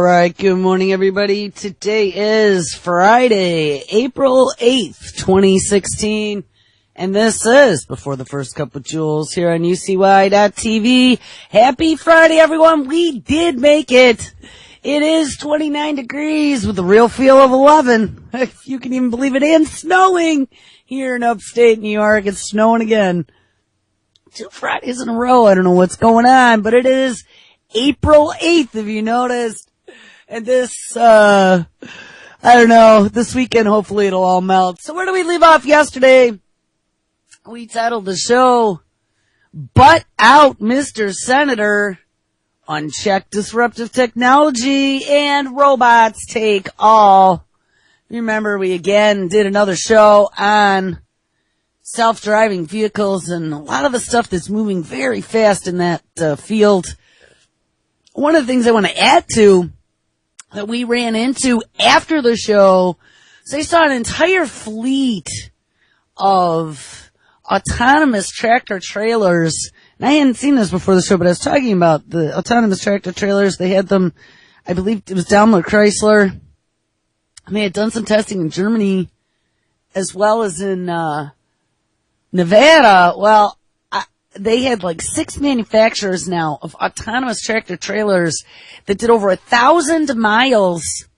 All right, good morning, everybody. Today is Friday, April 8th, 2016, and this is Before the First Cup with Jules here on UCY.TV. Happy Friday, everyone. We did make it. It is 29 degrees with a real feel of 11, if you can even believe it, and snowing here in upstate New York. It's snowing again. 2 Fridays in a row. I don't know what's going on, but it is April 8th, if you noticed. And this, I don't know, this weekend, hopefully it'll all melt. So where do we leave off yesterday? We titled the show, Butt Out, Mr. Senator. Unchecked disruptive technology and robots take all. Remember, we again did another show on self-driving vehicles and a lot of the stuff that's moving very fast in that field. One of the things I want to add to that we ran into after the show, so they saw an entire fleet of autonomous tractor trailers. And I hadn't seen this before the show, but I was talking about the autonomous tractor trailers. They had them, I believe it was Daimler Chrysler. And they had done some testing in Germany as well as in Nevada. Well, they had like 6 manufacturers now of autonomous tractor trailers that did over 1,000 miles,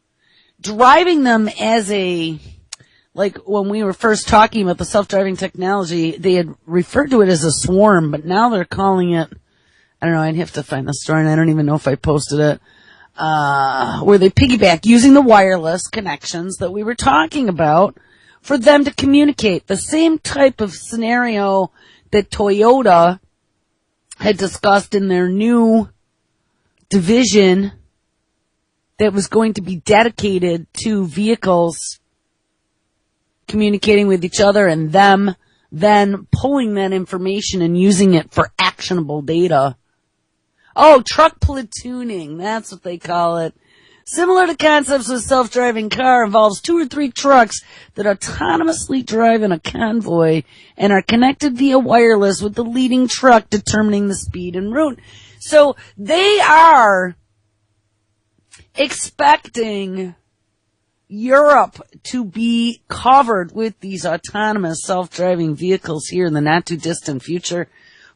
driving them as a, like when we were first talking about the self-driving technology, they had referred to it as a swarm, but now they're calling it, I don't know, I'd have to find the story and I don't even know if I posted it, where they piggyback using the wireless connections that we were talking about for them to communicate. The same type of scenario that Toyota had discussed in their new division that was going to be dedicated to vehicles communicating with each other and them then pulling that information and using it for actionable data. Oh, truck platooning, that's what they call it. Similar to concepts with self-driving car, involves 2 or 3 trucks that autonomously drive in a convoy and are connected via wireless with the leading truck determining the speed and route. So they are expecting Europe to be covered with these autonomous self-driving vehicles here in the not too distant future.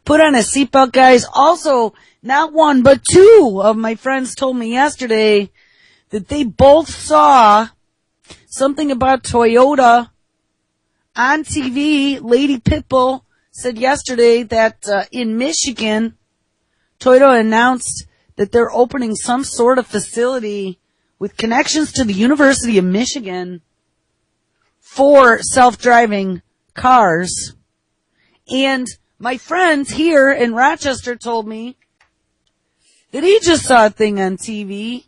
Put on a seatbelt, guys. Also, not 1, but 2 of my friends told me yesterday that they both saw something about Toyota on TV. Lady Pitbull said yesterday that in Michigan, Toyota announced that they're opening some sort of facility with connections to the University of Michigan for self-driving cars. And my friend here in Rochester told me that he just saw a thing on TV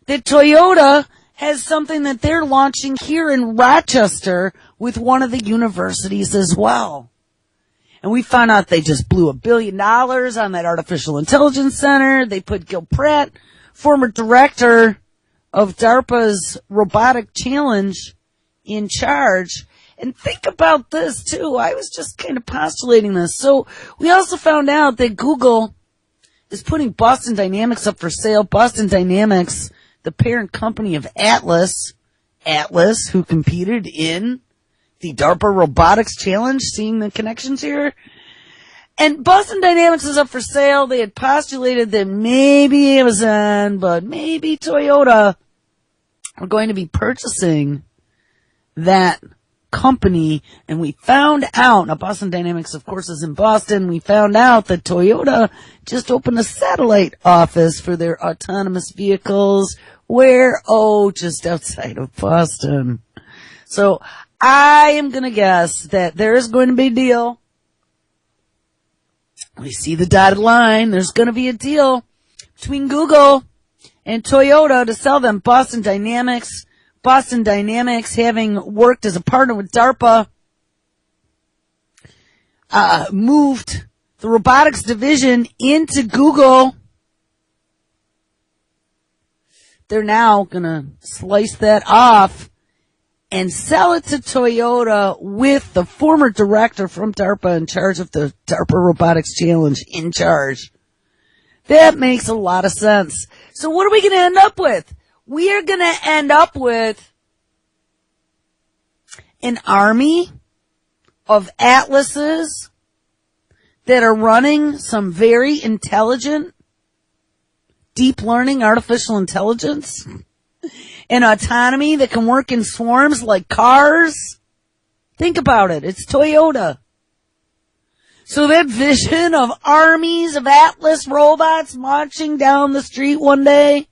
that Toyota has something that they're launching here in Rochester with one of the universities as well. And we found out they just blew $1 billion on that artificial intelligence center. They put Gil Pratt, former director of DARPA's robotic challenge, in charge. And think about this too. I was just kind of postulating this. So we also found out that Google is putting Boston Dynamics up for sale. Boston Dynamics, the parent company of Atlas, who competed in the DARPA Robotics Challenge, seeing the connections here. And Boston Dynamics is up for sale. They had postulated that maybe Amazon, but maybe Toyota are going to be purchasing that company. And we found out, now Boston Dynamics, of course, is in Boston. We found out that Toyota just opened a satellite office for their autonomous vehicles. Where? Oh, just outside of Boston. So I am going to guess that there is going to be a deal. We see the dotted line. There's going to be a deal between Google and Toyota to sell them Boston Dynamics. Boston Dynamics, having worked as a partner with DARPA, moved the robotics division into Google. They're now going to slice that off and sell it to Toyota with the former director from DARPA in charge of the DARPA Robotics Challenge in charge. That makes a lot of sense. So what are we going to end up with? we are going to end up with an army of atlases that are running some very intelligent, deep learning artificial intelligence and autonomy that can work in swarms like cars. Think about it. It's Toyota. So that vision of armies of Atlas robots marching down the street one day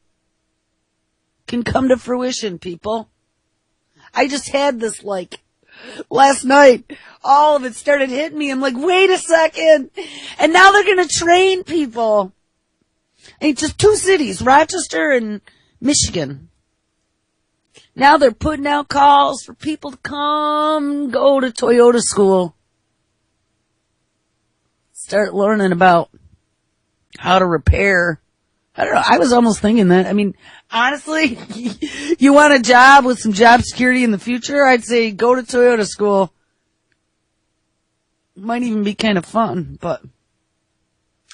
can come to fruition, people. I just had this last night. All of it started hitting me. I'm like, wait a second. And now they're going to train people. And just 2 cities, Rochester and Michigan. Now they're putting out calls for people to come go to Toyota school. Start learning about how to repair. I don't know. I was almost thinking that. I mean, honestly, you want a job with some job security in the future? I'd say go to Toyota school. Might even be kind of fun, but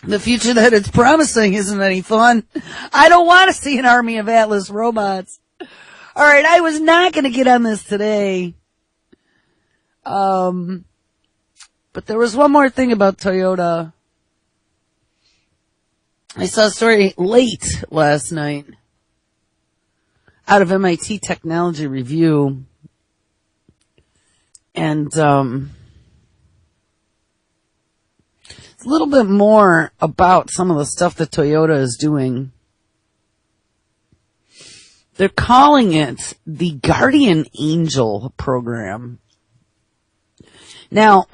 the future that it's promising isn't any fun. I don't want to see an army of Atlas robots. All right, I was not going to get on this today. But there was one more thing about Toyota. I saw a story late last night out of MIT Technology Review. And it's a little bit more about some of the stuff that Toyota is doing. They're calling it the Guardian Angel program. Now,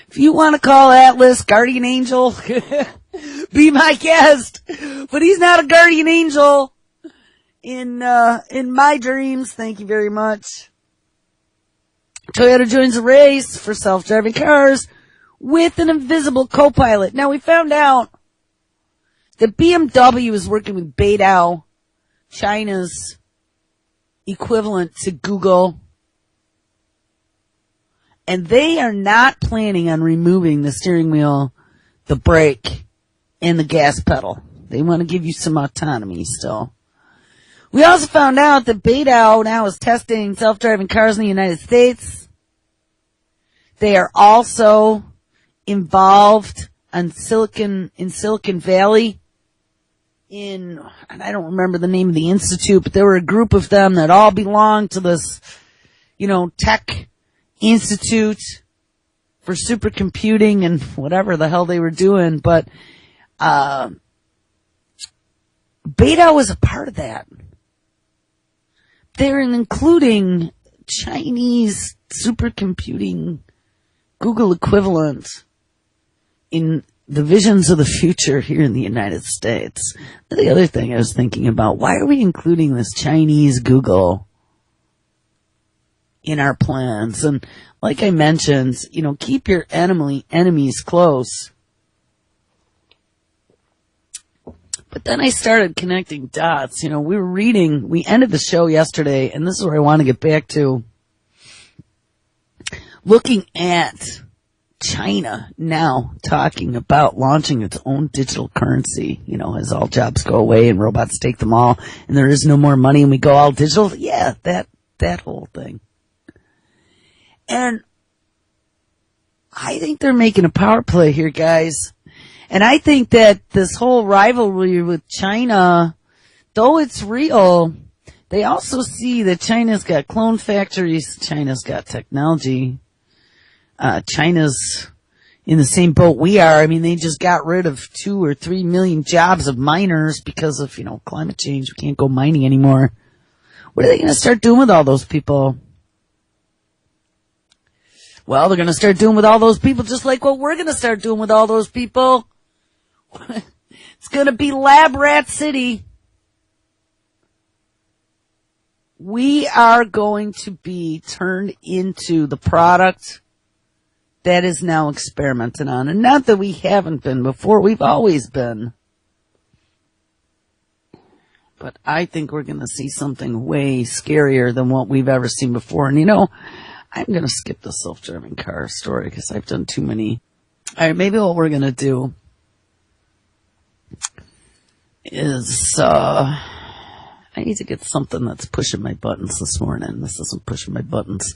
if you want to call Atlas Guardian Angel, be my guest. But he's not a guardian angel in my dreams. Thank you very much. Toyota joins a race for self-driving cars with an invisible co-pilot. Now, we found out that BMW is working with Beidou, China's equivalent to Google. And they are not planning on removing the steering wheel, the brake, and the gas pedal. They want to give you some autonomy still. We also found out that Beidou now is testing self-driving cars in the United States. They are also involved in Silicon Valley and I don't remember the name of the institute, but there were a group of them that all belonged to this, tech institute for supercomputing and whatever the hell they were doing. But Beidou was a part of that. They're including Chinese supercomputing Google equivalent in the visions of the future here in the United States. The other thing I was thinking about, why are we including this Chinese Google in our plans? And like I mentioned, keep your enemies close. But then I started connecting dots. We ended the show yesterday, and this is where I want to get back to. Looking at China now talking about launching its own digital currency, as all jobs go away and robots take them all, and there is no more money and we go all digital. Yeah, that whole thing. And I think they're making a power play here, guys. And I think that this whole rivalry with China, though it's real, they also see that China's got clone factories, China's got technology. China's in the same boat we are. I mean, they just got rid of 2 or 3 million jobs of miners because of, climate change. We can't go mining anymore. What are they going to start doing with all those people? Well, they're going to start doing with all those people just like what we're going to start doing with all those people. It's going to be Lab Rat City. We are going to be turned into the product that is now experimented on. And not that we haven't been before. We've always been. But I think we're going to see something way scarier than what we've ever seen before. And I'm going to skip the self-driving car story because I've done too many. All right, maybe what we're going to do is, I I need to get something that's pushing my buttons this morning. This isn't pushing my buttons.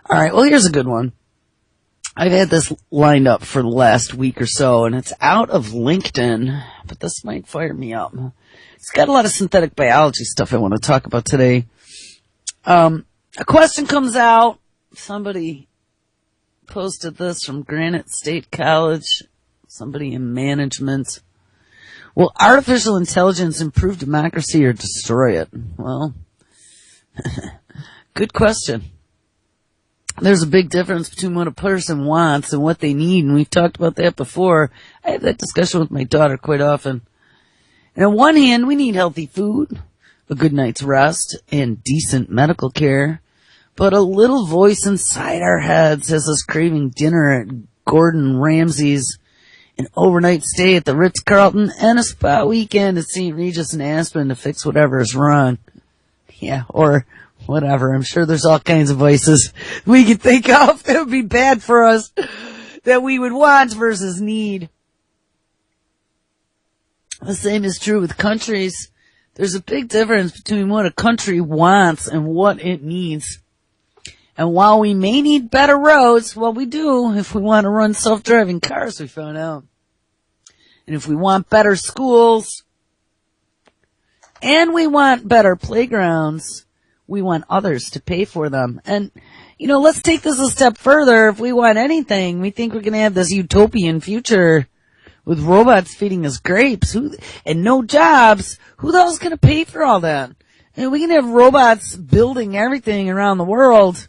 All right, well, here's a good one. I've had this lined up for the last week or so, and it's out of LinkedIn, but this might fire me up. It's got a lot of synthetic biology stuff I want to talk about today. A question comes out. Somebody posted this from Granite State College, somebody in management. Will artificial intelligence improve democracy or destroy it? Well, good question. There's a big difference between what a person wants and what they need, and we've talked about that before. I have that discussion with my daughter quite often. And on one hand, we need healthy food, a good night's rest, and decent medical care. But a little voice inside our heads has us craving dinner at Gordon Ramsay's, an overnight stay at the Ritz-Carlton, and a spa weekend at St. Regis and Aspen to fix whatever is wrong. Yeah, or whatever. I'm sure there's all kinds of vices we could think of that would be bad for us that we would want versus need. The same is true with countries. There's a big difference between what a country wants and what it needs. And while we may need better roads, well, we do if we want to run self-driving cars, we found out. And if we want better schools, and we want better playgrounds, we want others to pay for them. And, let's take this a step further. If we want anything, we think we're going to have this utopian future with robots feeding us grapes and no jobs. Who the hell's going to pay for all that? And we can have robots building everything around the world,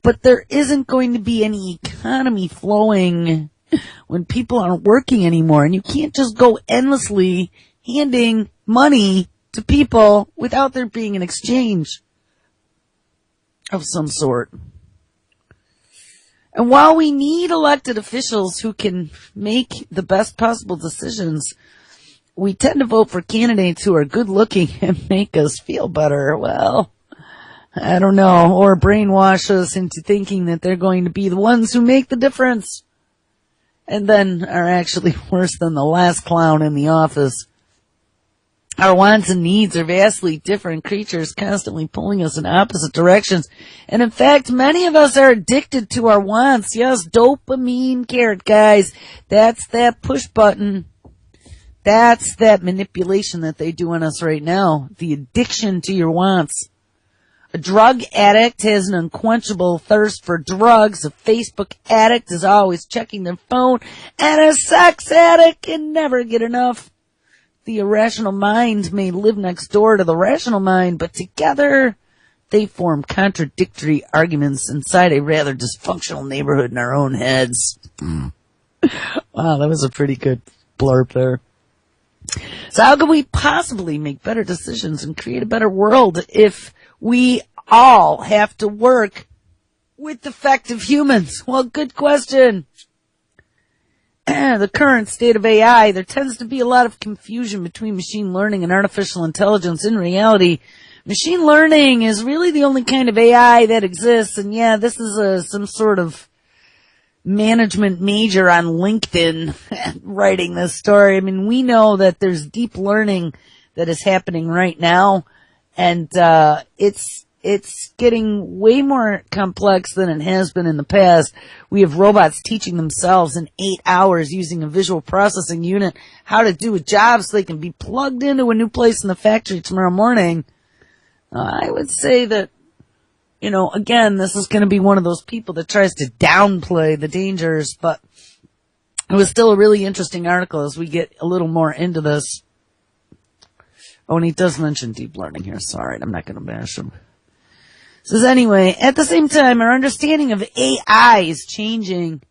but there isn't going to be any economy flowing when people aren't working anymore. And you can't just go endlessly handing money to people without there being an exchange of some sort. And while we need elected officials who can make the best possible decisions, we tend to vote for candidates who are good looking and make us feel better. Well, I don't know, or brainwash us into thinking that they're going to be the ones who make the difference, and then are actually worse than the last clown in the office. Our wants and needs are vastly different creatures, constantly pulling us in opposite directions. And in fact, many of us are addicted to our wants. Yes, dopamine carrot, guys. That's that push button. That's that manipulation that they do on us right now. The addiction to your wants. A drug addict has an unquenchable thirst for drugs. A Facebook addict is always checking their phone. And a sex addict can never get enough. The irrational mind may live next door to the rational mind, but together they form contradictory arguments inside a rather dysfunctional neighborhood in our own heads. Wow, that was a pretty good blurb there. So how can we possibly make better decisions and create a better world if we all have to work with defective humans? Well, good question. The current state of AI, there tends to be a lot of confusion between machine learning and artificial intelligence. In reality, machine learning is really the only kind of AI that exists. And yeah, this is some sort of management major on LinkedIn writing this story. I mean, we know that there's deep learning that is happening right now, and it's getting way more complex than it has been in the past. We have robots teaching themselves in 8 hours using a visual processing unit how to do a job so they can be plugged into a new place in the factory tomorrow morning. I would say that, again, this is going to be one of those people that tries to downplay the dangers, but it was still a really interesting article as we get a little more into this. Oh, and he does mention deep learning here. Sorry, I'm not going to bash him. Says anyway, at the same time, our understanding of AI is changing,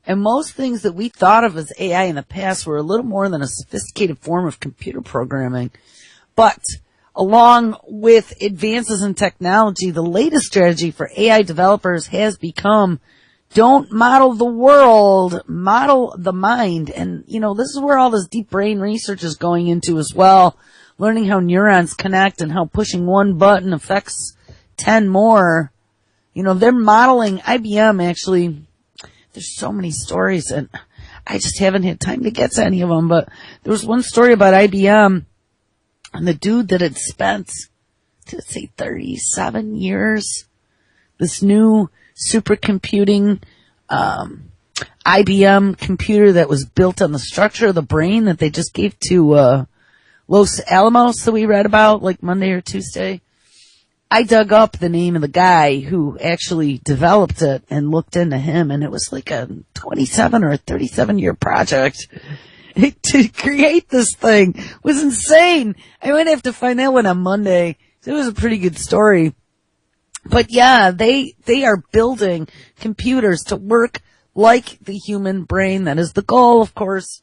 and most things that we thought of as AI in the past were a little more than a sophisticated form of computer programming. But along with advances in technology, the latest strategy for AI developers has become, don't model the world, model the mind. And, this is where all this deep brain research is going into as well, learning how neurons connect and how pushing one button affects 10 more. They're modeling IBM, actually. There's so many stories, and I just haven't had time to get to any of them, but there was one story about IBM And the dude that had spent, let's say 37 years, this new supercomputing, IBM computer that was built on the structure of the brain that they just gave to, Los Alamos that we read about like Monday or Tuesday. I dug up the name of the guy who actually developed it and looked into him, and it was like a 27 or a 37 year project to create this thing. It was insane. I might have to find that one on Monday. It was a pretty good story. But yeah, they are building computers to work like the human brain. That is the goal, of course.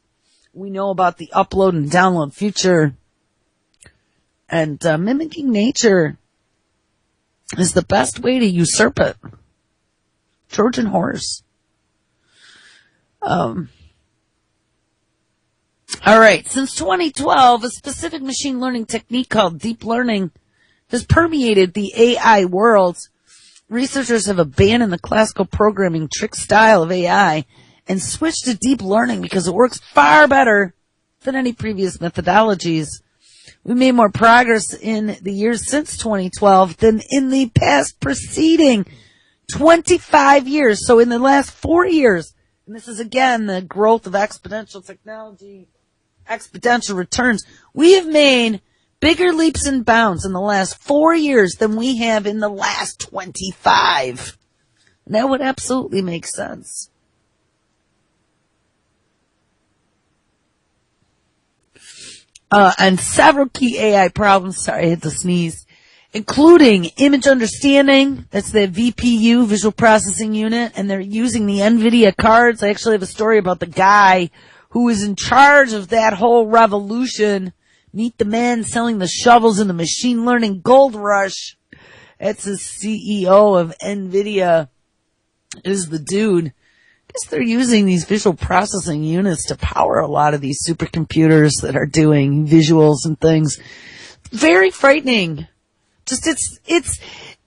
We know about the upload and download future. And mimicking nature is the best way to usurp it. Trojan horse. All right. Since 2012, a specific machine learning technique called deep learning has permeated the AI world. Researchers have abandoned the classical programming trick style of AI and switched to deep learning because it works far better than any previous methodologies. We made more progress in the years since 2012 than in the past preceding 25 years. So in the last 4 years, and this is again the growth of exponential technology, exponential returns, we have made bigger leaps and bounds in the last 4 years than we have in the last 25. And that would absolutely make sense. And several key AI problems, sorry, I had to sneeze, including image understanding, that's the VPU, visual processing unit, and they're using the NVIDIA cards. I actually have a story about the guy who was in charge of that whole revolution. Meet the man selling the shovels in the machine learning gold rush. That's the CEO of NVIDIA, is the dude. I guess they're using these visual processing units to power a lot of these supercomputers that are doing visuals and things. Very frightening. Just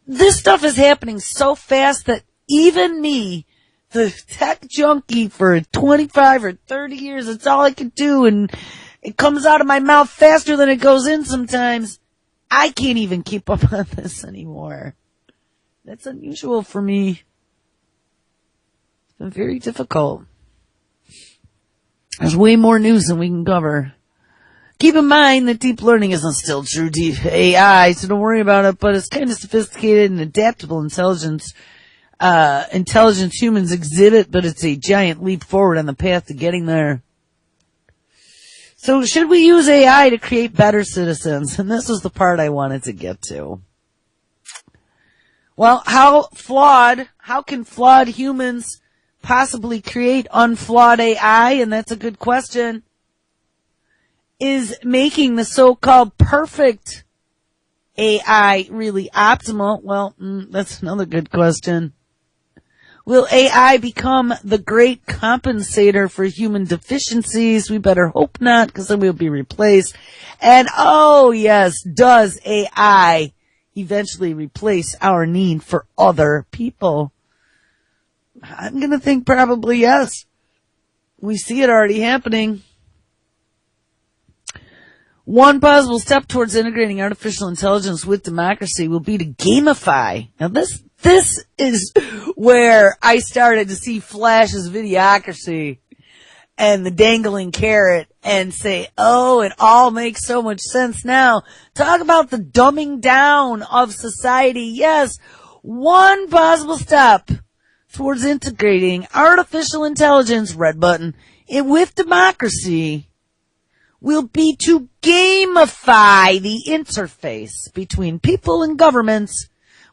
this stuff is happening so fast that even me, the tech junkie for 25 or 30 years, that's all I could do, and it comes out of my mouth faster than it goes in sometimes. I can't even keep up on this anymore. That's unusual for me. It's been very difficult. There's way more news than we can cover. Keep in mind that deep learning isn't still true deep AI, so don't worry about it, but it's kind of sophisticated and adaptable intelligence humans exhibit, but it's a giant leap forward on the path to getting there. So should we use AI to create better citizens? And this was the part I wanted to get to. Well, how can flawed humans possibly create unflawed AI? And that's a good question. Is making the so-called perfect AI really optimal? Well, that's another good question. Will AI become the great compensator for human deficiencies? We better hope not, because then we'll be replaced. And oh yes, does AI eventually replace our need for other people? I'm going to think probably yes. We see it already happening. One possible step towards integrating artificial intelligence with democracy will be to gamify. Now this is where I started to see flashes of idiocracy and the dangling carrot and say, oh, it all makes so much sense now. Talk about the dumbing down of society. Yes, one possible step towards integrating artificial intelligence, red button, with democracy will be to gamify the interface between people and governments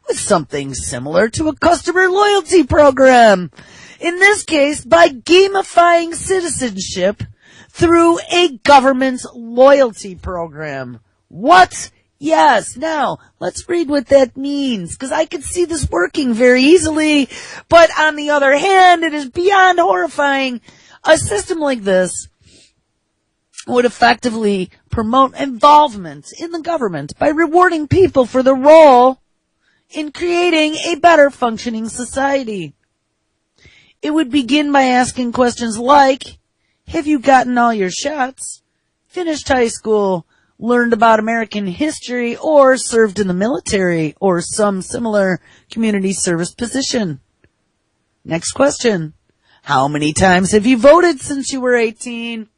with something similar to a customer loyalty program. In this case, by gamifying citizenship through a government's loyalty program. What? Yes. Now, let's read what that means, because I could see this working very easily, but on the other hand, it is beyond horrifying. A system like this would effectively promote involvement in the government by rewarding people for the role in creating a better functioning society. It would begin by asking questions like, have you gotten all your shots? Finished high school? learned about American history, or served in the military or some similar community service position. Next question. How many times have you voted since you were 18?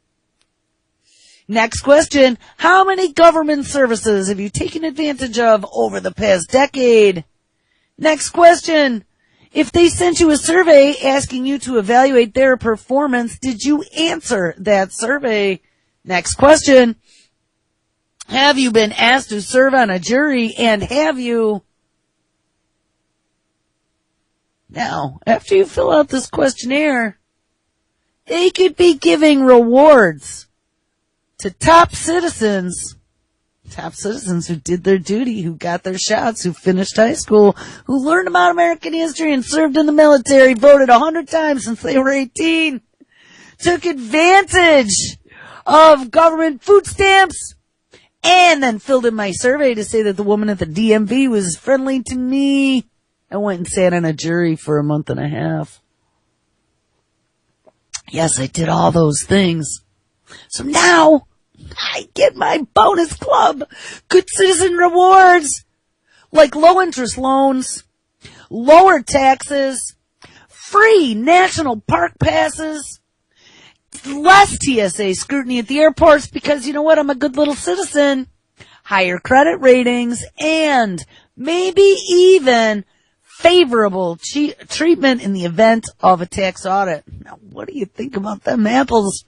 Next question. How many government services have you taken advantage of over the past decade? Next question. If they sent you a survey asking you to evaluate their performance, did you answer that survey? Next question. Have you been asked to serve on a jury, and have you? Now, after you fill out this questionnaire, they could be giving rewards to top citizens who did their duty, who got their shots, who finished high school, who learned about American history and served in the military, voted 100 times since they were 18, took advantage of government food stamps, and then filled in my survey to say that the woman at the DMV was friendly to me. I went and sat on a jury for a month and a half. Yes, I did all those things. So now I get my bonus club, good citizen rewards, like low interest loans, lower taxes, free national park passes, less TSA scrutiny at the airports because you know what, I'm a good little citizen, higher credit ratings, and maybe even favorable treatment in the event of a tax audit. Now, what do you think about them apples?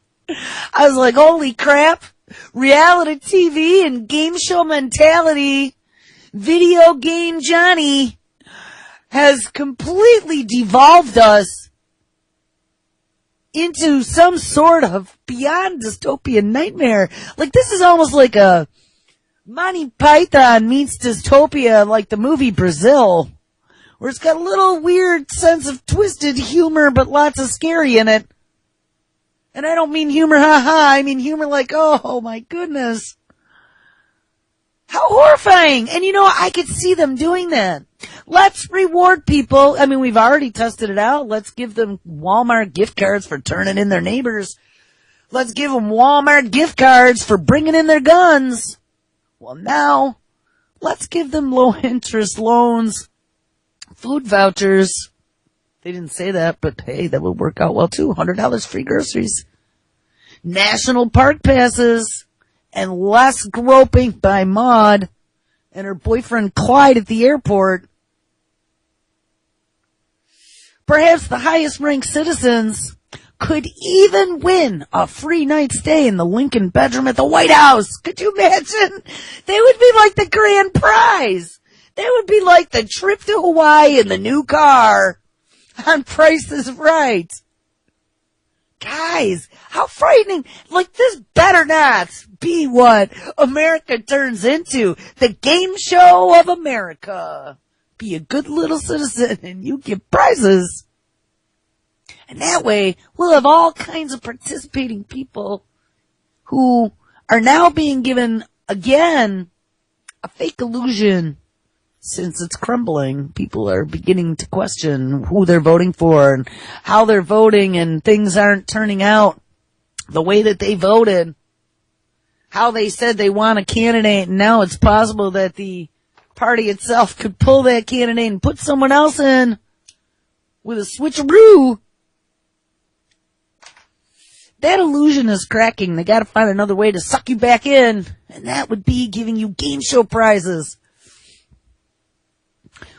I was like, holy crap, reality TV and game show mentality, video game Johnny has completely devolved us into some sort of beyond dystopian nightmare. Like, this is almost like a Monty Python meets dystopia, like the movie Brazil, where it's got a little weird sense of twisted humor, but lots of scary in it. And I don't mean humor, I mean humor like, oh my goodness. How horrifying. And you know, I could see them doing that. Let's reward people. I mean, we've already tested it out. Let's give them Walmart gift cards for turning in their neighbors. Let's give them Walmart gift cards for bringing in their guns. Well, now, let's give them low interest loans, food vouchers. They didn't say that, but hey, that would work out well too. $100 free groceries. National park passes, and less groping by Maud and her boyfriend Clyde at the airport. Perhaps the highest ranked citizens could even win a free night stay in the Lincoln bedroom at the White House. Could you imagine? They would be like the grand prize. They would be like the trip to Hawaii in the new car on Price is Right. Guys, how frightening. Like, this better not be what America turns into. The game show of America. Be a good little citizen and you get prizes. And that way, we'll have all kinds of participating people who are now being given, again, a fake illusion. Since it's crumbling, people are beginning to question who they're voting for and how they're voting, and things aren't turning out the way that they voted. How they said they want a candidate, and now it's possible that the party itself could pull that candidate and put someone else in with a switcheroo. That illusion is cracking. They gotta find another way to suck you back in, and that would be giving you game show prizes.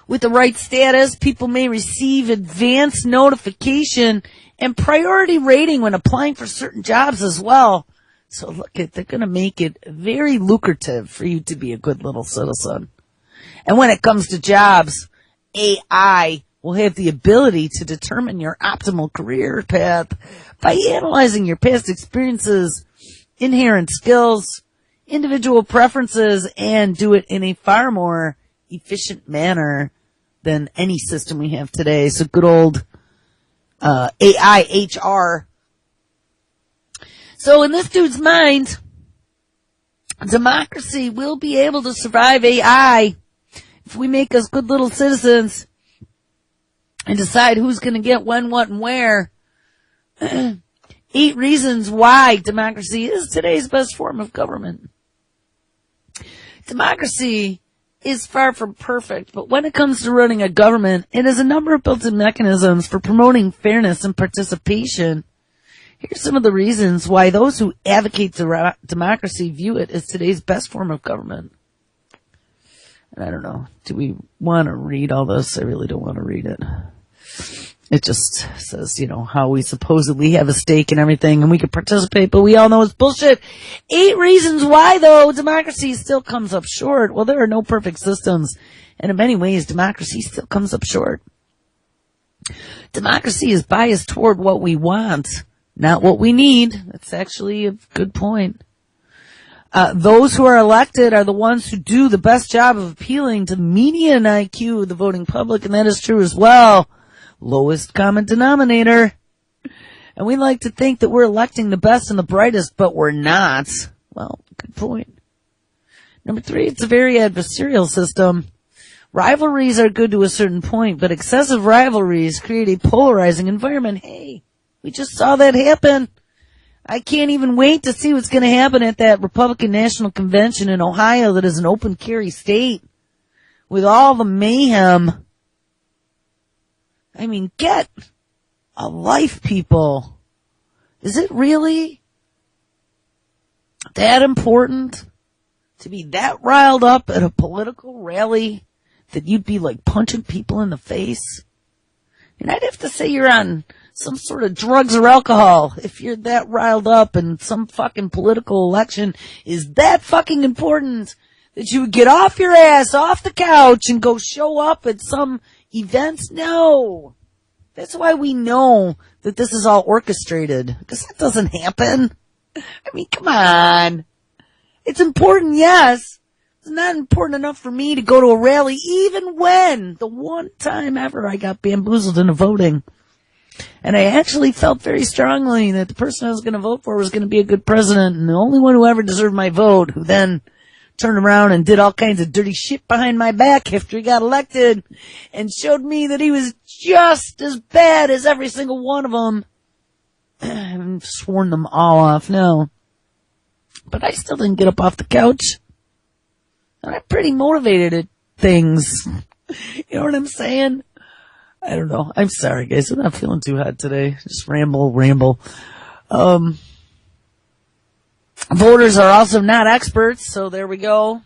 With the right status, people may receive advance notification and priority rating when applying for certain jobs as well. So look, they're going to make it very lucrative for you to be a good little citizen. And when it comes to jobs, AI will have the ability to determine your optimal career path by analyzing your past experiences, inherent skills, individual preferences, and do it in a far more efficient manner than any system we have today. So good old AI HR. So in this dude's mind, democracy will be able to survive AI if we make us good little citizens and decide who's going to get when, what, and where. 8 reasons why democracy is today's best form of government. Democracy is far from perfect, but when it comes to running a government, it has a number of built-in mechanisms for promoting fairness and participation. Here's some of the reasons why those who advocate democracy view it as today's best form of government. And I don't know, do we want to read all this? I really don't want to read it. It just says, how we supposedly have a stake in everything and we can participate, but we all know it's bullshit. 8 reasons why, though, democracy still comes up short. Well, there are no perfect systems, and in many ways, democracy still comes up short. Democracy is biased toward what we want, not what we need. That's actually a good point. Those who are elected are the ones who do the best job of appealing to the median IQ of the voting public, and that is true as well. Lowest common denominator. And we like to think that we're electing the best and the brightest, but we're not. Well, good point. Number 3, it's a very adversarial system. Rivalries are good to a certain point, but excessive rivalries create a polarizing environment. Hey, we just saw that happen. I can't even wait to see what's going to happen at that Republican National Convention in Ohio that is an open carry state with all the mayhem. I mean, get a life, people. Is it really that important to be that riled up at a political rally that you'd be like punching people in the face? And I'd have to say you're on some sort of drugs or alcohol if you're that riled up and some fucking political election is that fucking important that you would get off your ass, off the couch, and go show up at some events? No. That's why we know that this is all orchestrated, because that doesn't happen. I mean, come on. It's important, yes. It's not important enough for me to go to a rally, even when the one time ever I got bamboozled into voting. And I actually felt very strongly that the person I was going to vote for was going to be a good president, and the only one who ever deserved my vote, who then turned around and did all kinds of dirty shit behind my back after he got elected and showed me that he was just as bad as every single one of them. I've sworn them all off now. But I still didn't get up off the couch. And I'm pretty motivated at things. You know what I'm saying? I don't know. I'm sorry, guys. I'm not feeling too hot today. Just ramble. Voters are also not experts, so there we go.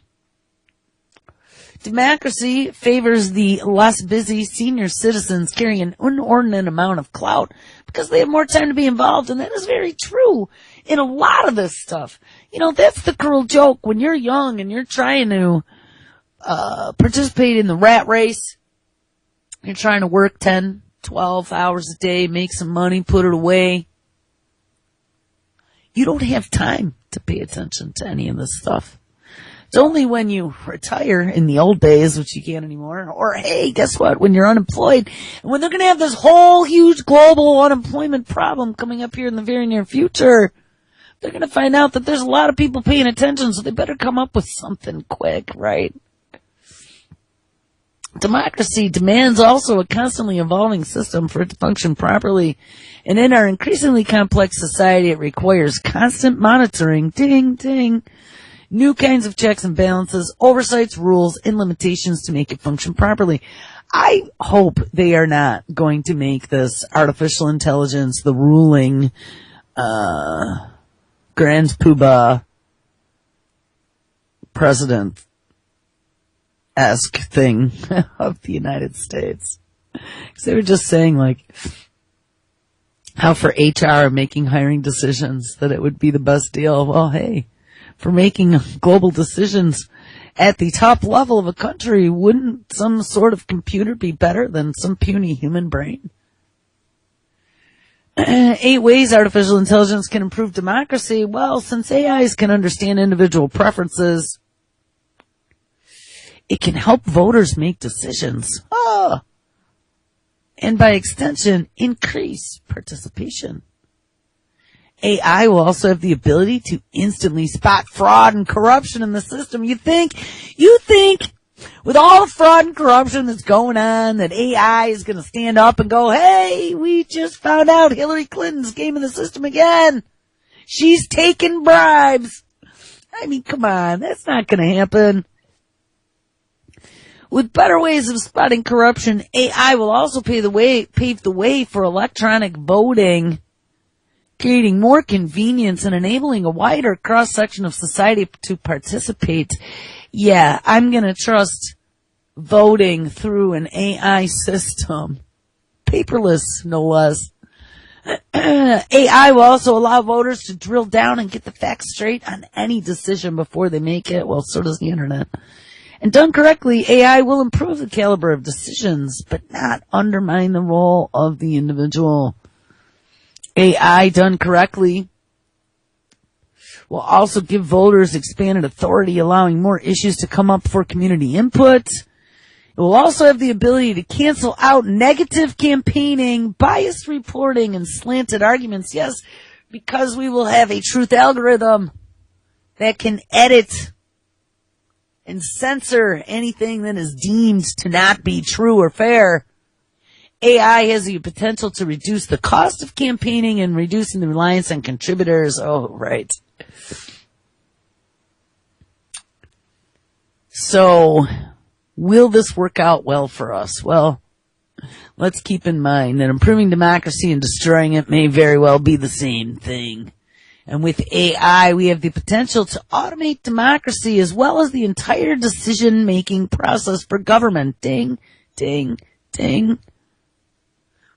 Democracy favors the less busy senior citizens carrying an inordinate amount of clout because they have more time to be involved, and that is very true in a lot of this stuff. That's the cruel joke. When you're young and you're trying to participate in the rat race, you're trying to work 10, 12 hours a day, make some money, put it away. You don't have time to pay attention to any of this stuff. It's only when you retire in the old days, which you can't anymore, or hey, guess what? When you're unemployed, and when they're going to have this whole huge global unemployment problem coming up here in the very near future, they're going to find out that there's a lot of people paying attention, so they better come up with something quick, right? Democracy demands also a constantly evolving system for it to function properly. And in our increasingly complex society, it requires constant monitoring, ding, ding, new kinds of checks and balances, oversights, rules, and limitations to make it function properly. I hope they are not going to make this artificial intelligence the ruling, grand poobah president-esque thing of the United States. Because they were just saying, how for HR making hiring decisions that it would be the best deal. Well, hey, for making global decisions at the top level of a country, wouldn't some sort of computer be better than some puny human brain? 8 ways artificial intelligence can improve democracy. Well, since AIs can understand individual preferences, it can help voters make decisions. And by extension, increase participation. AI will also have the ability to instantly spot fraud and corruption in the system. You think with all the fraud and corruption that's going on that AI is going to stand up and go, hey, we just found out Hillary Clinton's gaming the system again. She's taking bribes. I mean, come on, that's not going to happen. With better ways of spotting corruption, AI will also pave the way for electronic voting, creating more convenience and enabling a wider cross-section of society to participate. Yeah, I'm going to trust voting through an AI system. Paperless, no less. AI will also allow voters to drill down and get the facts straight on any decision before they make it. Well, so does the internet. And done correctly, AI will improve the caliber of decisions, but not undermine the role of the individual. AI done correctly will also give voters expanded authority, allowing more issues to come up for community input. It will also have the ability to cancel out negative campaigning, biased reporting, and slanted arguments. Yes, because we will have a truth algorithm that can edit and censor anything that is deemed to not be true or fair. AI has the potential to reduce the cost of campaigning and reducing the reliance on contributors. Oh, right. So, will this work out well for us? Well, let's keep in mind that improving democracy and destroying it may very well be the same thing. And with AI, we have the potential to automate democracy as well as the entire decision-making process for government. Ding, ding, ding.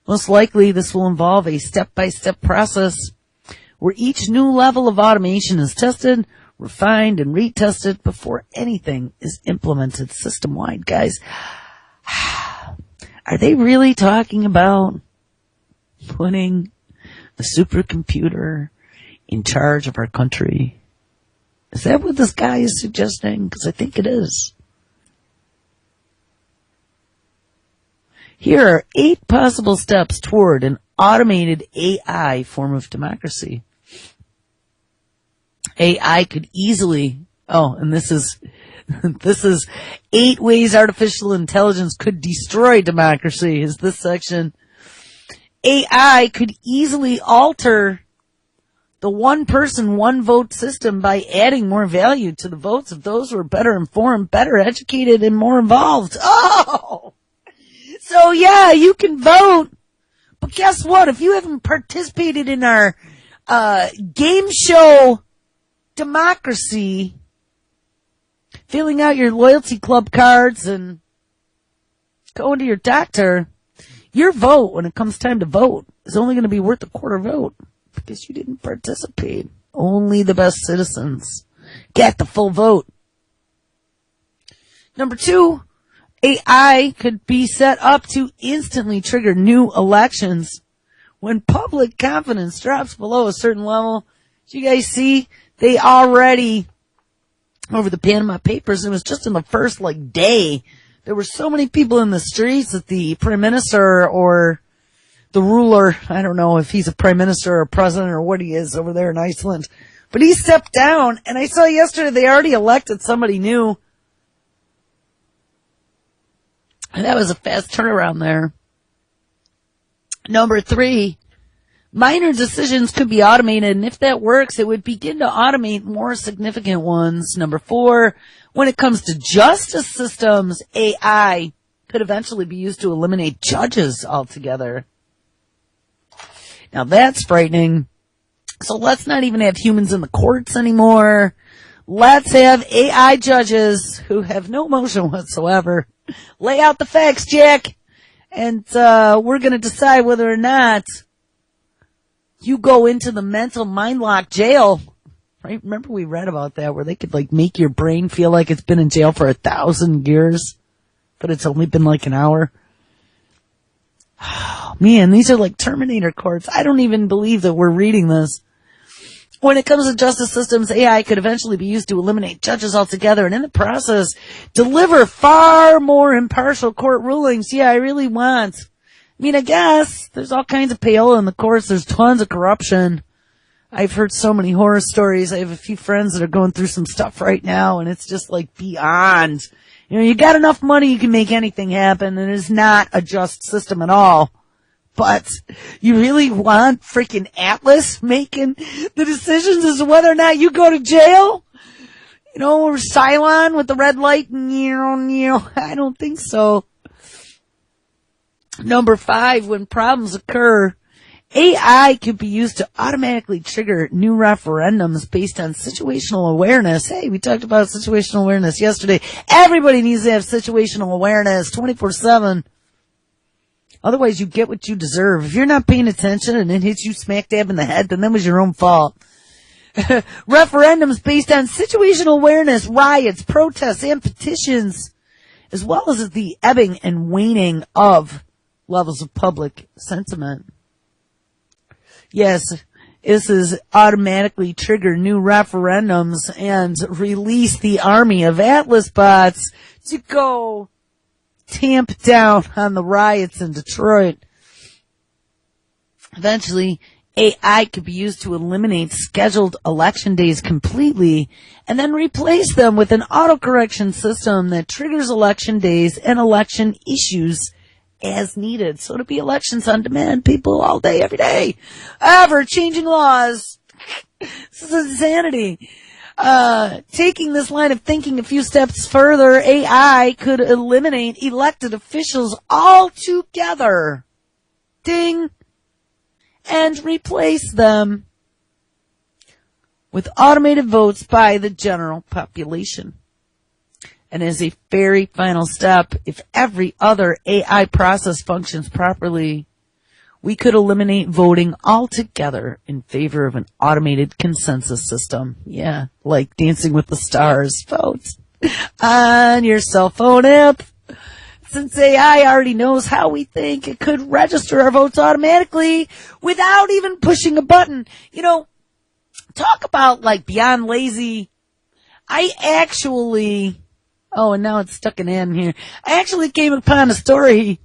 Most likely, this will involve a step-by-step process where each new level of automation is tested, refined, and retested before anything is implemented system-wide. Guys, are they really talking about putting a supercomputer in charge of our country? Is that what this guy is suggesting? Because I think it is. Here are 8 possible steps toward an automated AI form of democracy. AI could easily, and this is 8 ways artificial intelligence could destroy democracy is this section. AI could easily alter the one person, one vote system by adding more value to the votes of those who are better informed, better educated, and more involved. Oh! So yeah, you can vote, but guess what? If you haven't participated in our game show democracy, filling out your loyalty club cards and going to your doctor, your vote, when it comes time to vote, is only going to be worth a quarter vote because you didn't participate. Only the best citizens get the full vote. Number 2, AI could be set up to instantly trigger new elections when public confidence drops below a certain level. As you guys see, they already, over the Panama Papers, it was just in the first day, there were so many people in the streets that the prime minister or the ruler, I don't know if he's a prime minister or a president or what he is over there in Iceland, but he stepped down, and I saw yesterday they already elected somebody new. And that was a fast turnaround there. Number 3, minor decisions could be automated, and if that works, it would begin to automate more significant ones. Number 4, when it comes to justice systems, AI could eventually be used to eliminate judges altogether. Now that's frightening. So let's not even have humans in the courts anymore. Let's have AI judges who have no emotion whatsoever. Lay out the facts, Jack. And we're going to decide whether or not you go into the mental mind lock jail. Right? Remember we read about that where they could make your brain feel like it's been in jail for 1,000 years, but it's only been an hour. Oh, man, these are like Terminator courts. I don't even believe that we're reading this. When it comes to justice systems, AI could eventually be used to eliminate judges altogether and in the process deliver far more impartial court rulings. Yeah, I guess there's all kinds of payola in the courts. There's tons of corruption. I've heard so many horror stories. I have a few friends that are going through some stuff right now, and it's just beyond. You got enough money, you can make anything happen, and it's not a just system at all. But you really want freaking Atlas making the decisions as to whether or not you go to jail? Or Cylon with the red light? I don't think so. Number 5, when problems occur, AI could be used to automatically trigger new referendums based on situational awareness. Hey, we talked about situational awareness yesterday. Everybody needs to have situational awareness 24/7. Otherwise, you get what you deserve. If you're not paying attention and it hits you smack dab in the head, then that was your own fault. Referendums based on situational awareness, riots, protests, and petitions, as well as the ebbing and waning of levels of public sentiment. Yes, this is automatically trigger new referendums and release the army of Atlas bots to go tamp down on the riots in Detroit. Eventually, AI could be used to eliminate scheduled election days completely and then replace them with an autocorrection system that triggers election days and election issues as needed. So it'll be elections on demand, people, all day, every day. Ever-changing laws. This is insanity. Taking this line of thinking a few steps further, AI could eliminate elected officials altogether. Ding. And replace them with automated votes by the general population. And as a very final step, if every other AI process functions properly, we could eliminate voting altogether in favor of an automated consensus system. Yeah, like Dancing with the Stars. Vote on your cell phone app. Since AI already knows how we think, it could register our votes automatically without even pushing a button. Talk about like beyond lazy. And now it's stuck in N here. I actually came upon a story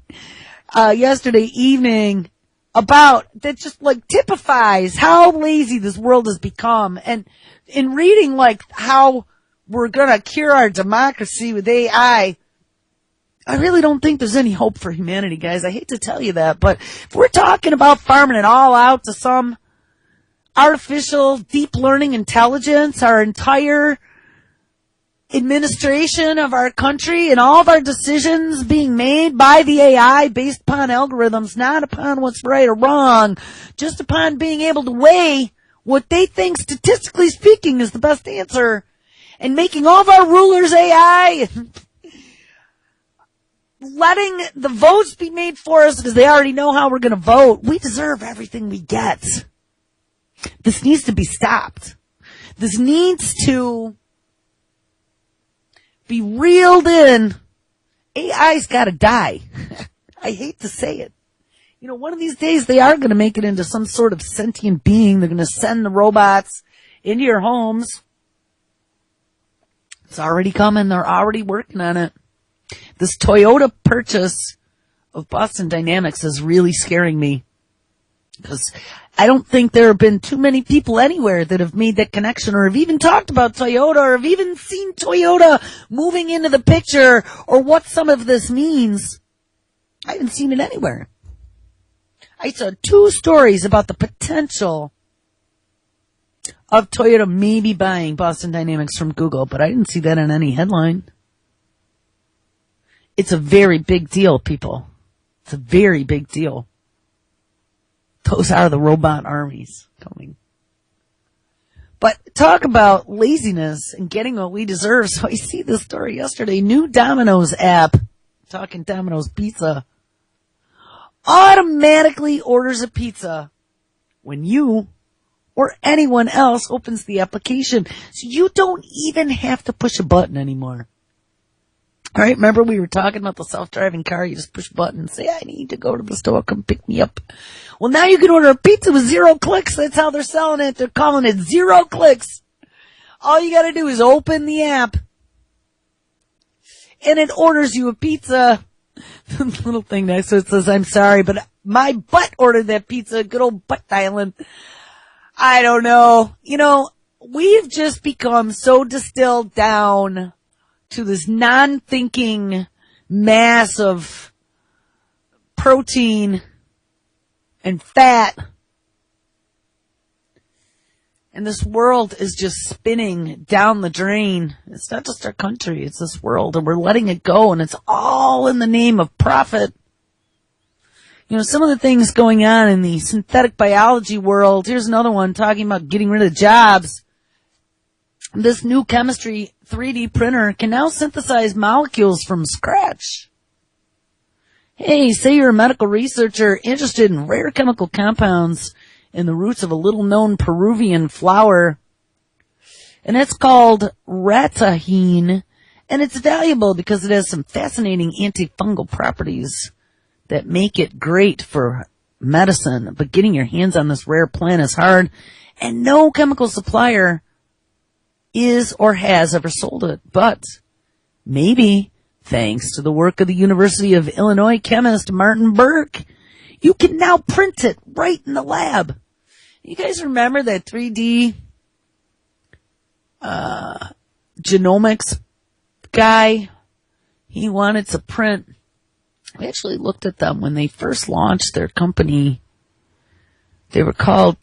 yesterday evening about that just like typifies how lazy this world has become. And in reading like how we're gonna cure our democracy with AI, I really don't think there's any hope for humanity, guys. I hate to tell you that, but if we're talking about farming it all out to some artificial deep learning intelligence, our entire administration of our country and all of our decisions being made by the AI based upon algorithms, not upon what's right or wrong, just upon being able to weigh what they think, statistically speaking, is the best answer, and making all of our rulers AI, letting the votes be made for us because they already know how we're going to vote. We deserve everything we get. This needs to be stopped. This needs to be reeled in. AI's got to die. I hate to say it. One of these days they are going to make it into some sort of sentient being. They're going to send the robots into your homes. It's already coming. They're already working on it. This Toyota purchase of Boston Dynamics is really scaring me because I don't think there have been too many people anywhere that have made that connection or have even talked about Toyota or have even seen Toyota moving into the picture or what some of this means. I haven't seen it anywhere. I saw 2 stories about the potential of Toyota maybe buying Boston Dynamics from Google, but I didn't see that in any headline. It's a very big deal, people. It's a very big deal. Those are the robot armies coming. But talk about laziness and getting what we deserve. So I see this story yesterday. New Domino's app, talking Domino's Pizza, automatically orders a pizza when you or anyone else opens the application. So you don't even have to push a button anymore. All right, remember we were talking about the self-driving car? You just push a button and say, I need to go to the store, come pick me up. Well, now you can order a pizza with 0 clicks. That's how they're selling it. They're calling it 0 clicks. All you gotta do is open the app, and it orders you a pizza. Little thing next to it says, I'm sorry, but my butt ordered that pizza. Good old butt dialing. I don't know. We've just become so distilled down to this non-thinking mass of protein and fat And this world is just spinning down the drain. It's not just our country, it's this world, and we're letting it go, and it's all in the name of profit. You know, some of the things going on in the synthetic biology world, here's another one talking about getting rid of jobs. This new chemistry 3D printer can now synthesize molecules from scratch. Hey, say you're a medical researcher interested in rare chemical compounds in the roots of a little-known Peruvian flower, and it's called ratahine, and it's valuable because it has some fascinating antifungal properties that make it great for medicine. But getting your hands on this rare plant is hard, and no chemical supplier is or has ever sold it. But maybe, thanks to the work of the University of Illinois chemist Martin Burke, you can now print it right in the lab. You guys remember that 3D genomics guy? He wanted to print. We actually looked at them when they first launched their company. They were called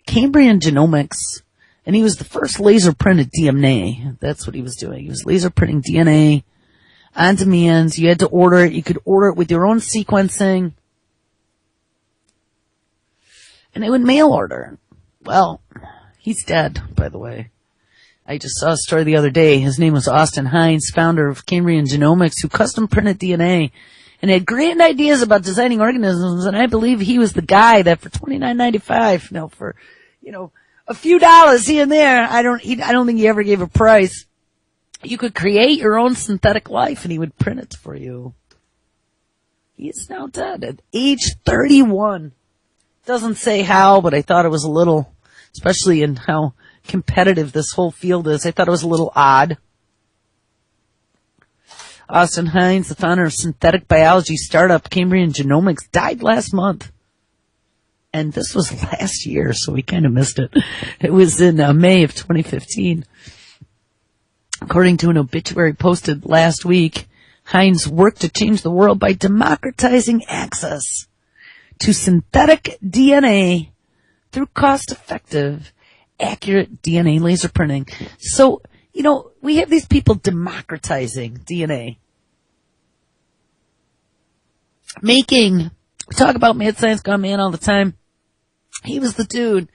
Cambrian Genomics, and he was the first laser printed DNA. That's what he was doing. He was laser printing DNA on demand. You had to order it. You could order it with your own sequencing. And they would mail order. Well, he's dead, by the way. I just saw a story the other day. His name was Austin Hines, founder of Cambrian Genomics, who custom printed DNA and had grand ideas about designing organisms. And I believe he was the guy that for $29.95, no, for, a few dollars here and there, I don't think he ever gave a price. You could create your own synthetic life and he would print it for you. He is now dead at age 31. Doesn't say how, but I thought it was a little, especially in how competitive this whole field is, I thought it was a little odd. Austin Hines, the founder of synthetic biology startup Cambrian Genomics, died last month. And this was last year, so we kind of missed it. It was in May of 2015. According to an obituary posted last week, Hines worked to change the world by democratizing access to synthetic DNA through cost-effective, accurate DNA laser printing. So, we have these people democratizing DNA. We talk about Mad Science Gone Man all the time. He was the dude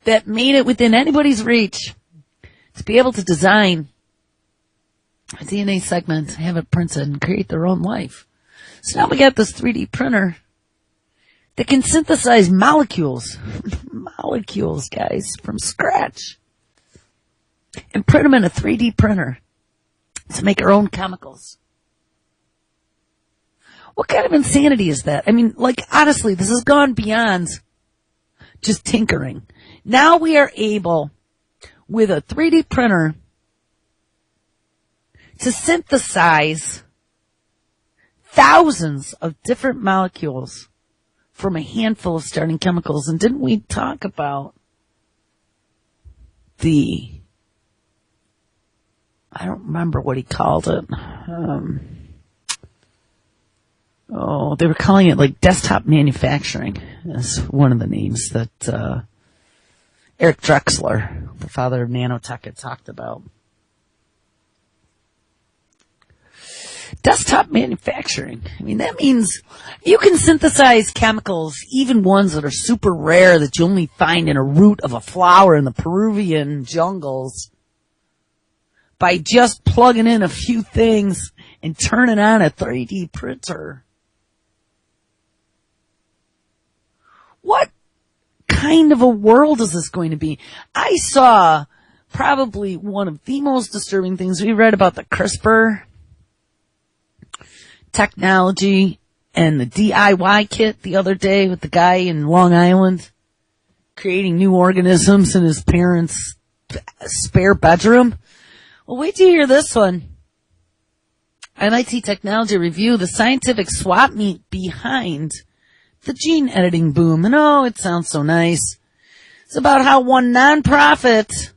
that made it within anybody's reach to be able to design a DNA segment, have it printed, and create their own life. So now we got this 3D printer that can synthesize molecules, guys, from scratch, and print them in a 3D printer to make our own chemicals. What kind of insanity is that? I mean, honestly, this has gone beyond just tinkering. Now we are able, with a 3D printer, to synthesize thousands of different molecules from a handful of starting chemicals. And didn't we talk about I don't remember what he called it. They were calling it desktop manufacturing. That's one of the names that Eric Drexler, the father of nanotech, had talked about. Desktop manufacturing. I mean, that means you can synthesize chemicals, even ones that are super rare that you only find in a root of a flower in the Peruvian jungles, by just plugging in a few things and turning on a 3D printer. What kind of a world is this going to be? I saw probably one of the most disturbing things. We read about the CRISPR technology and the DIY kit the other day with the guy in Long Island creating new organisms in his parents' spare bedroom. Well, wait till you hear this one. MIT Technology Review, the scientific swap meet behind the gene editing boom. And it sounds so nice. It's about how one nonprofit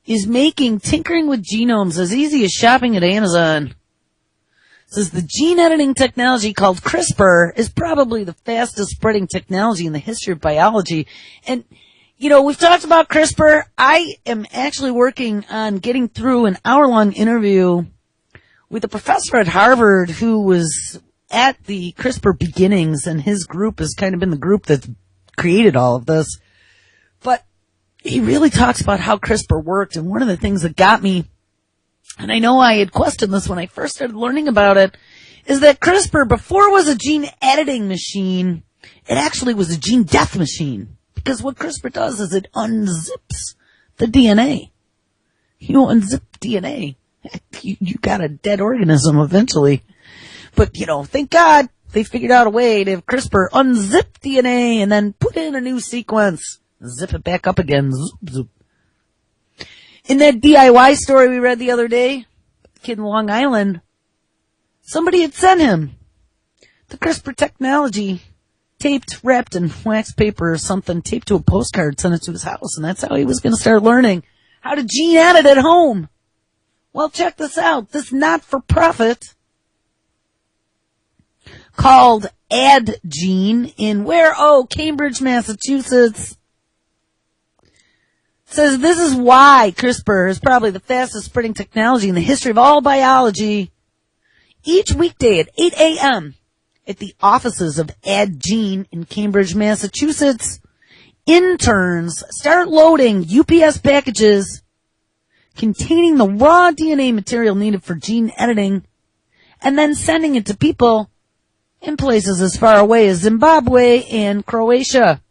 is making tinkering with genomes as easy as shopping at Amazon. It says the gene editing technology called CRISPR is probably the fastest spreading technology in the history of biology. And We've talked about CRISPR. I am actually working on getting through an hour-long interview with a professor at Harvard who was at the CRISPR beginnings, and his group has kind of been the group that's created all of this. But he really talks about how CRISPR worked, and one of the things that got me, and I know I had questioned this when I first started learning about it, is that CRISPR, before it was a gene editing machine, it actually was a gene death machine. Because what CRISPR does is it unzips the DNA. You unzip DNA, you got a dead organism eventually. But, thank God they figured out a way to have CRISPR unzip DNA and then put in a new sequence. Zip it back up again. Zoop, zoop. In that DIY story we read the other day, the kid in Long Island, somebody had sent him the CRISPR technology taped, wrapped in wax paper or something, taped to a postcard, sent it to his house, and that's how he was going to start learning how to gene edit at home. Well, check this out. This not-for-profit called AdGene in where? Oh, Cambridge, Massachusetts. Says this is why CRISPR is probably the fastest spreading technology in the history of all biology. Each weekday at 8 a.m., at the offices of AdGene in Cambridge, Massachusetts, interns start loading UPS packages containing the raw DNA material needed for gene editing and then sending it to people in places as far away as Zimbabwe and Croatia.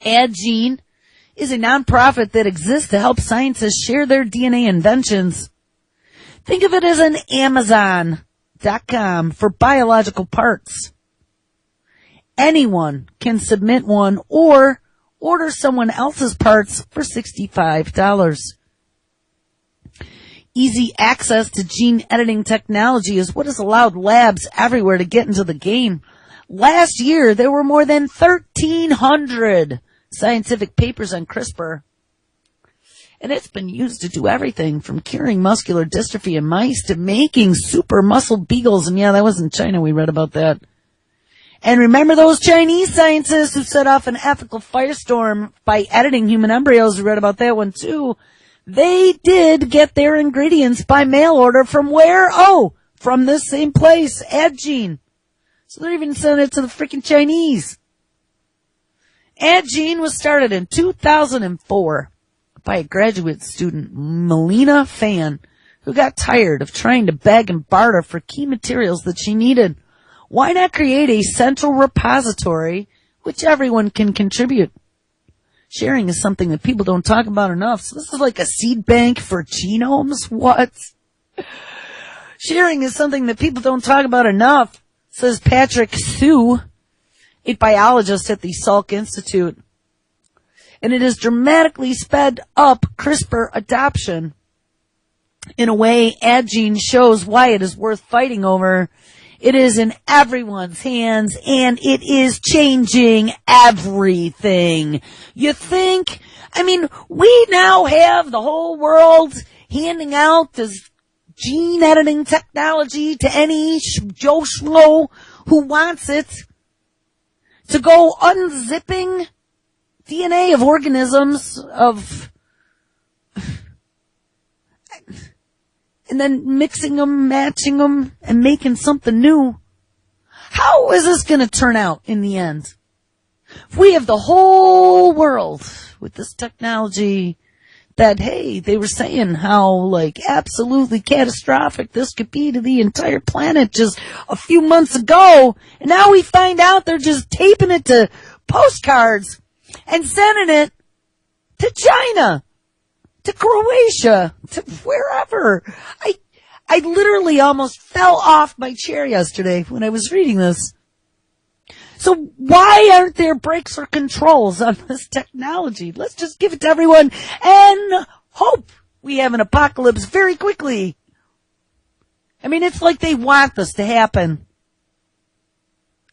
AdGene is a nonprofit that exists to help scientists share their DNA inventions. Think of it as an Amazon.com for biological parts. Anyone can submit one or order someone else's parts for $65. Easy access to gene editing technology is what has allowed labs everywhere to get into the game. Last year, there were more than 1,300 scientific papers on CRISPR. And it's been used to do everything from curing muscular dystrophy in mice to making super muscle beagles. And yeah, that was in China. We read about that. And remember those Chinese scientists who set off an ethical firestorm by editing human embryos? We read about that one too. They did get their ingredients by mail order from where? Oh, from this same place, AdGene. So they're even sending it to the freaking Chinese. AdGene was started in 2004 by a graduate student, Melina Fan, who got tired of trying to beg and barter for key materials that she needed. Why not create a central repository which everyone can contribute? Sharing is something that people don't talk about enough. So this is like a seed bank for genomes? What? Sharing is something that people don't talk about enough, says Patrick Sue, a biologist at the Salk Institute. And it has dramatically sped up CRISPR adoption. In a way, AdGene shows why it is worth fighting over. It is in everyone's hands, and it is changing everything. You think? I mean, we now have the whole world handing out this gene editing technology to any Joe Schmo who wants it to go unzipping DNA of organisms and then mixing them, matching them, and making something new. How is this going to turn out in the end? If we have the whole world with this technology that, hey, they were saying how, absolutely catastrophic this could be to the entire planet just a few months ago, and now we find out they're just taping it to postcards and sending it to China, to Croatia, to wherever. I literally almost fell off my chair yesterday when I was reading this. So why aren't there brakes or controls on this technology? Let's just give it to everyone and hope we have an apocalypse very quickly. I mean, it's like they want this to happen.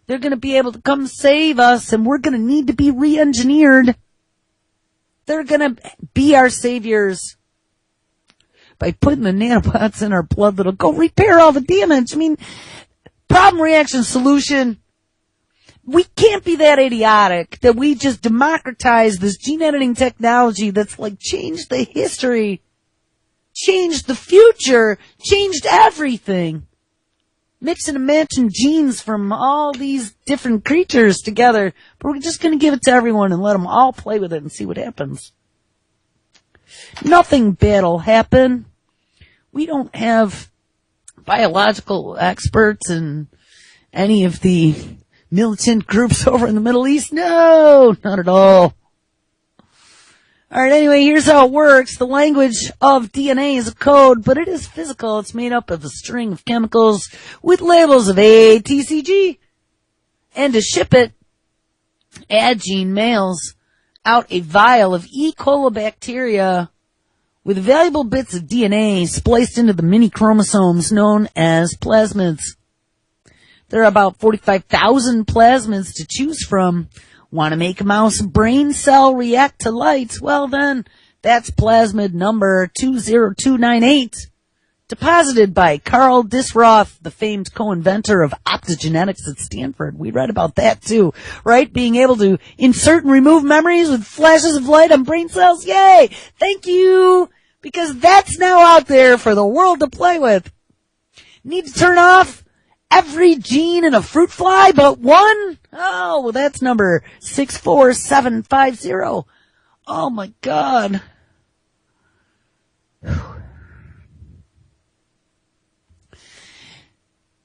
They're going to be able to come save us, and we're going to need to be re-engineered. They're going to be our saviors by putting the nanobots in our blood that'll go repair all the damage. I mean, problem, reaction, solution. we can't be that idiotic that we just democratize this gene editing technology that's like changed the history, changed the future, changed everything. Mixing and matching genes from all these different creatures together, but we're just going to give it to everyone and let them all play with it and see what happens. Nothing bad will happen. We don't have biological experts in any of the militant groups over in the Middle East. No, not at all. All right, anyway, here's how it works. The language of DNA is a code, but it is physical. It's made up of a string of chemicals with labels of A, T, C, G. And to ship it, Addgene mails out a vial of E. coli bacteria with valuable bits of DNA spliced into the mini chromosomes known as plasmids. There are about 45,000 plasmids to choose from. Want to make a mouse brain cell react to light? Well then, that's plasmid number 20298. Deposited by Carl Disroth, the famed co-inventor of optogenetics at Stanford. We read about that too, right? Being able to insert and remove memories with flashes of light on brain cells. Yay! Thank you! Because that's now out there for the world to play with. Need to turn off every gene in a fruit fly but one? Oh, well, that's number 64750. Oh, my God.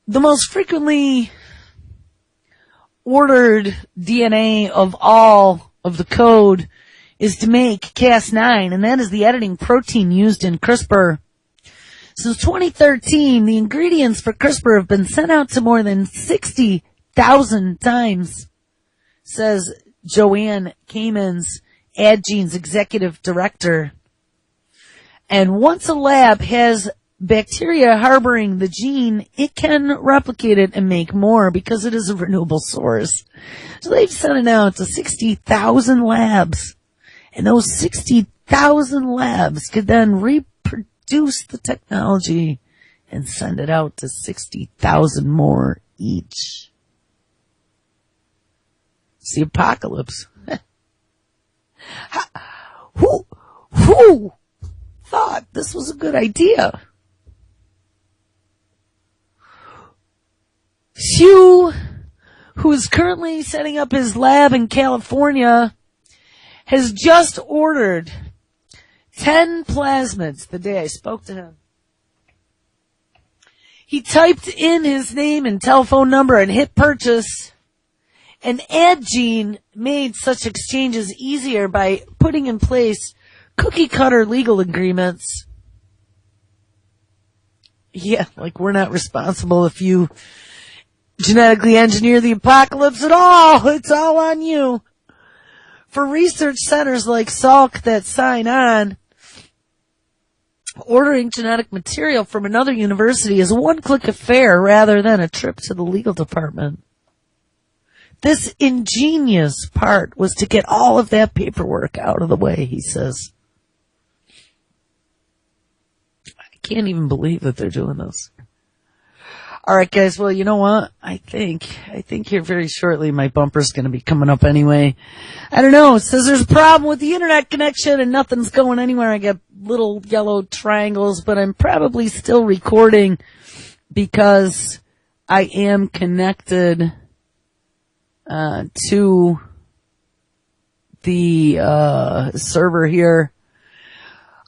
The most frequently ordered DNA of all of the code is to make Cas9, and that is the editing protein used in CRISPR. Since 2013, the ingredients for CRISPR have been sent out to more than 60,000 times, says Joanne Kamens, Addgene's executive director. And once a lab has bacteria harboring the gene, it can replicate it and make more because it is a renewable source. So they've sent it out to 60,000 labs. And those 60,000 labs could then reproduce the technology and send it out to 60,000 more each. It's the apocalypse. Who thought this was a good idea? Hugh, who is currently setting up his lab in California, has just ordered 10 plasmids the day I spoke to him. He typed in his name and telephone number and hit purchase. And Addgene made such exchanges easier by putting in place cookie-cutter legal agreements. Yeah, like we're not responsible if you genetically engineer the apocalypse at all. It's all on you. For research centers like Salk that sign on, ordering genetic material from another university is a one-click affair rather than a trip to the legal department. This ingenious part was to get all of that paperwork out of the way, he says. I can't even believe that they're doing this. All right, guys. Well, you know what? I think here very shortly my bumper's going to be coming up anyway. I don't know. It says there's a problem with the internet connection and nothing's going anywhere. I got little yellow triangles, but I'm probably still recording because I am connected to the server here.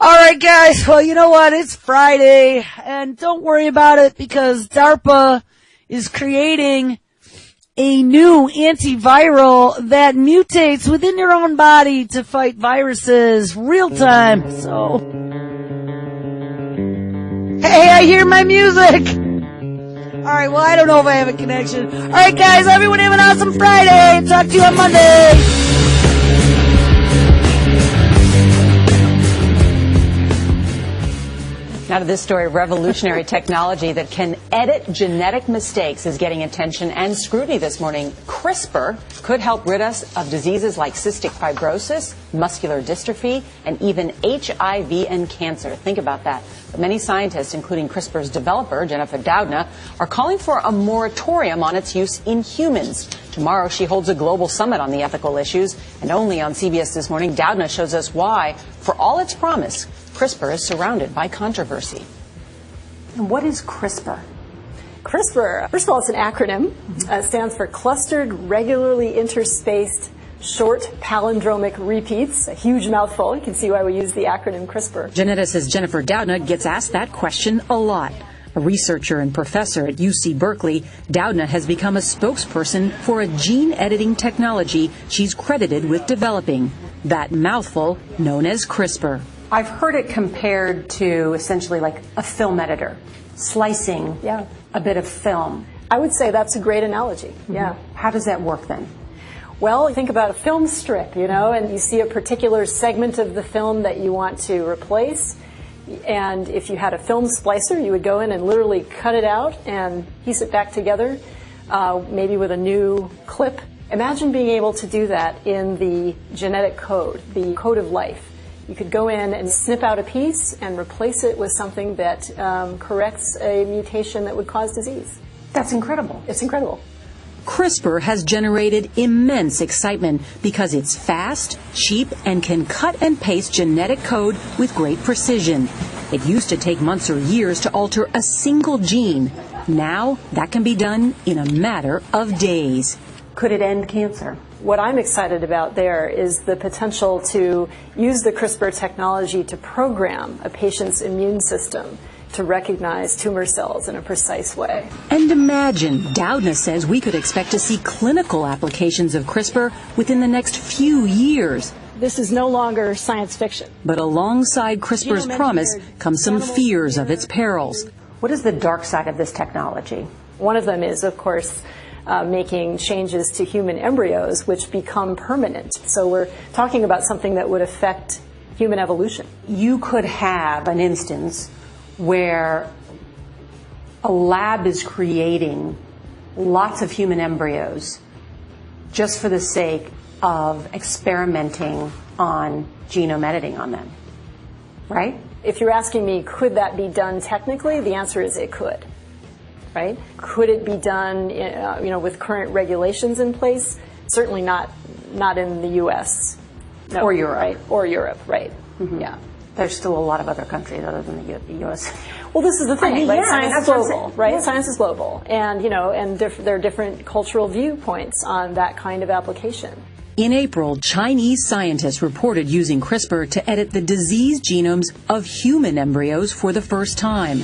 All right, guys. Well, you know what? It's Friday, and don't worry about it because DARPA is creating a new antiviral that mutates within your own body to fight viruses real time. So, hey, I hear my music. All right, well, I don't know if I have a connection. All right, guys, everyone have an awesome Friday. Talk to you on Monday. Now to this story, revolutionary technology that can edit genetic mistakes is getting attention and scrutiny this morning. CRISPR could help rid us of diseases like cystic fibrosis, muscular dystrophy, and even HIV and cancer. Think about that. But many scientists, including CRISPR's developer, Jennifer Doudna, are calling for a moratorium on its use in humans. Tomorrow, she holds a global summit on the ethical issues. And only on CBS This Morning, Doudna shows us why, for all its promise, CRISPR is surrounded by controversy. And what is CRISPR? CRISPR, first of all, it's an acronym. It stands for Clustered Regularly Interspaced Short Palindromic Repeats, a huge mouthful. You can see why we use the acronym CRISPR. Geneticist Jennifer Doudna gets asked that question a lot. A researcher and professor at UC Berkeley, Doudna has become a spokesperson for a gene editing technology she's credited with developing. That mouthful known as CRISPR. I've heard it compared to essentially like a film editor, slicing a bit of film. I would say that's a great analogy, yeah. How does that work then? Well, think about a film strip, and you see a particular segment of the film that you want to replace. And if you had a film splicer, you would go in and literally cut it out and piece it back together, maybe with a new clip. Imagine being able to do that in the genetic code, the code of life. You could go in and snip out a piece and replace it with something that corrects a mutation that would cause disease. That's incredible. It's incredible. CRISPR has generated immense excitement because it's fast, cheap, and can cut and paste genetic code with great precision. It used to take months or years to alter a single gene. Now, that can be done in a matter of days. Could it end cancer? What I'm excited about there is the potential to use the CRISPR technology to program a patient's immune system to recognize tumor cells in a precise way. And imagine, Doudna says we could expect to see clinical applications of CRISPR within the next few years. This is no longer science fiction. But alongside CRISPR's promise comes some fears of its perils. What is the dark side of this technology? One of them is, of course, making changes to human embryos which become permanent. So we're talking about something that would affect human evolution. You could have an instance where a lab is creating lots of human embryos just for the sake of experimenting on genome editing on them, right? If you're asking me, could that be done technically, the answer is it could, right? Could it be done, with current regulations in place? Certainly not in the U.S. No, or Europe. Right? Or Europe, right, yeah. There's still a lot of other countries other than the U.S. Well, this is the thing, right? Yeah, Science is global, right? Yeah. Science is global. And, there are different cultural viewpoints on that kind of application. In April, Chinese scientists reported using CRISPR to edit the disease genomes of human embryos for the first time.